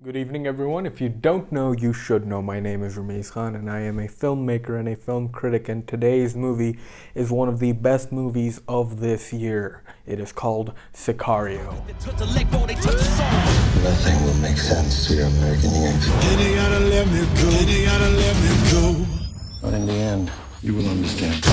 Good evening, everyone. If you don't know, you should know. My name is Rameez and I am a filmmaker and a film critic, and today's movie is one of the best movies of this year. It is called Sicario. Nothing will make sense to your American ears. They gotta let me go. They gotta let me go. But in the end, you will understand.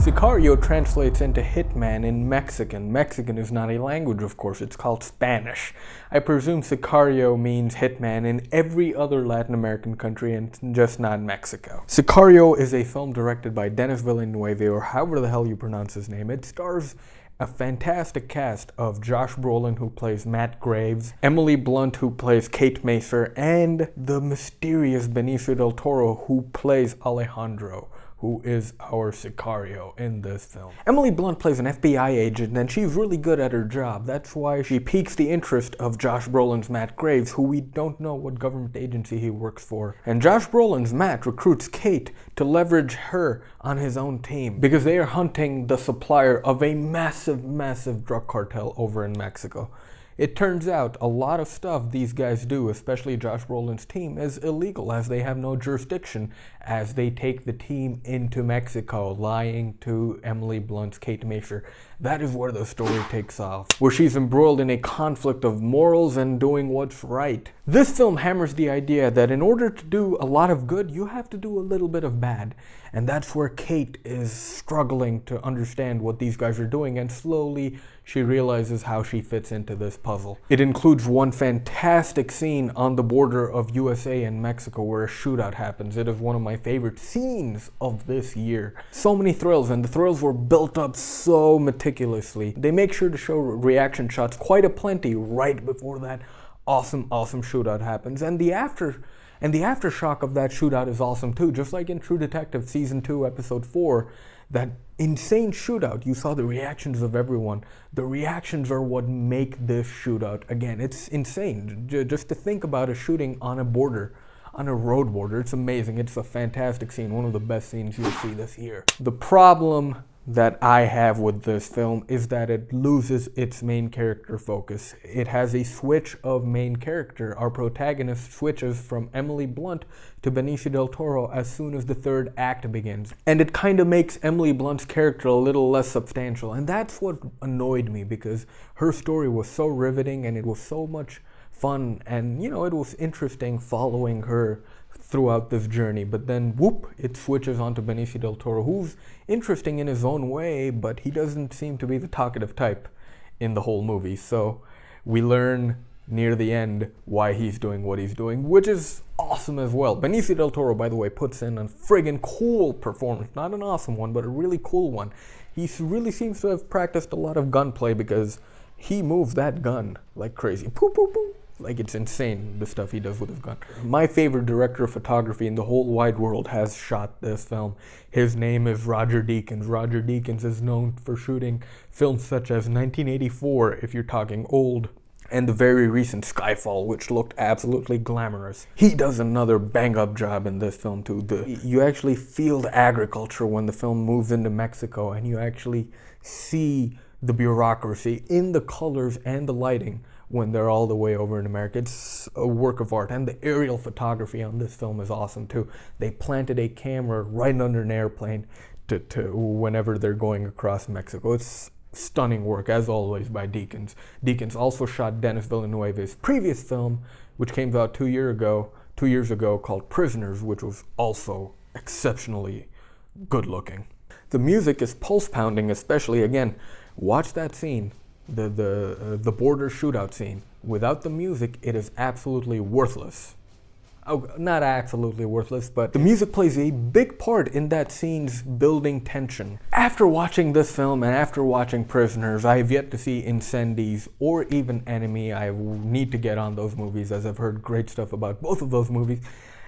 Sicario translates into hitman in Mexican. Mexican is not a language, of course, it's called Spanish. I presume Sicario means hitman in every other Latin American country and just not Mexico. Sicario is a film directed by Villenueve, or however the hell you pronounce his name. It stars a fantastic cast of Josh Brolin, who plays Matt Graves, Emily Blunt, who plays Kate Macer, and the mysterious Benicio del Toro, who plays Alejandro, who is our Sicario in this film. Emily Blunt plays an FBI agent, and she's really good at her job. That's why she piques the interest of Josh Brolin's Matt Graves, who we don't know what government agency he works for. And Josh Brolin's Matt recruits Kate to leverage her on his own team because they are hunting the supplier of a massive drug cartel over in Mexico. It turns out a lot of stuff these guys do, especially Josh Brolin's team, is illegal, as they have no jurisdiction as they take the team into Mexico, lying to Emily Blunt's Kate Macer. That is where the story takes off, where she's embroiled in a conflict of morals and doing what's right. This film hammers the idea that in order to do a lot of good, you have to do a little bit of bad. And that's where Kate is struggling to understand what these guys are doing, and slowly she realizes how she fits into this puzzle. It includes one fantastic scene on the border of USA and Mexico where a shootout happens. It is one of my favorite scenes of this year. So many thrills, and the thrills were built up so meticulously. They make sure to show reaction shots quite aplenty right before that awesome shootout happens. And the aftershock of that shootout is awesome too. Just like in True Detective Season 2, Episode 4, that insane shootout, you saw the reactions of everyone. The reactions are what make this shootout. Again, it's insane. Just to think about a shooting on a border, on a road border, it's amazing. It's a fantastic scene, one of the best scenes you'll see this year. The problem that I have with this film is that it loses its main character focus. It has a switch of main character. Our protagonist switches from Emily Blunt to Benicio del Toro as soon as the third act begins. And it kind of makes Emily Blunt's character a little less substantial. And that's what annoyed me, because her story was so riveting and it was so much fun, and it was interesting following her throughout this journey. But then whoop, it switches onto Benicio del Toro, who's interesting in his own way, but he doesn't seem to be the talkative type in the whole movie. So we learn near the end why he's doing what he's doing, which is awesome as well. Benicio del Toro, by the way, puts in a friggin' cool performance. Not an awesome one, but a really cool one. He really seems to have practiced a lot of gunplay, because he moves that gun like crazy. Poo, poo, poo. Like, it's insane, the stuff he does with his gun. My favorite director of photography in the whole wide world has shot this film. His name is Roger Deakins. Roger Deakins is known for shooting films such as 1984, if you're talking old, and the very recent Skyfall, which looked absolutely glamorous. He does another bang-up job in this film too. You actually feel the agriculture when the film moves into Mexico, and you actually see the bureaucracy in the colors and the lighting when they're all the way over in America. It's a work of art, and the aerial photography on this film is awesome too. They planted a camera right under an airplane to whenever they're going across Mexico. It's stunning work, as always, by Deakins. Deakins also shot Denis Villeneuve's previous film, which came out 2 years ago, called Prisoners, which was also exceptionally good looking. The music is pulse pounding, especially, again, watch that scene. The border shootout scene. Without the music, it is absolutely worthless. Oh, not absolutely worthless, but the music plays a big part in that scene's building tension. After watching this film and after watching Prisoners, I have yet to see Incendies or even Enemy. I need to get on those movies, as I've heard great stuff about both of those movies.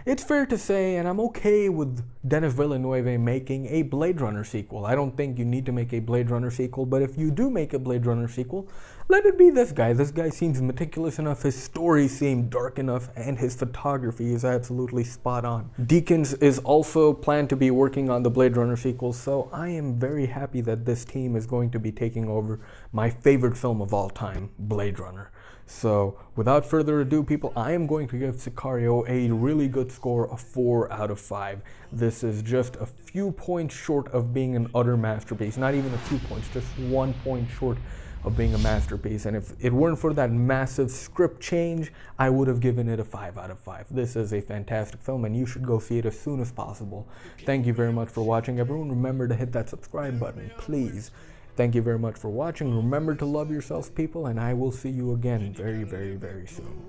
It's fair to say, and I'm okay with Denis Villeneuve making a Blade Runner sequel. I don't think you need to make a Blade Runner sequel, but if you do make a Blade Runner sequel, let it be this guy. This guy seems meticulous enough, his stories seem dark enough, and his photography is absolutely spot on. Deakins is also planned to be working on the Blade Runner sequel, so I am very happy that this team is going to be taking over my favorite film of all time, Blade Runner. So, without further ado, people, I am going to give Sicario a really good score of 4 out of 5. This is just a few points short of being an utter masterpiece. Not even a few points, just 1 point short of being a masterpiece. And if it weren't for that massive script change, I would have given it a 5 out of 5. This is a fantastic film, and you should go see it as soon as possible. Thank you very much for watching, everyone. Remember to hit that subscribe button, please. Thank you very much for watching. Remember to love yourselves, people, and I will see you again very, very, very soon.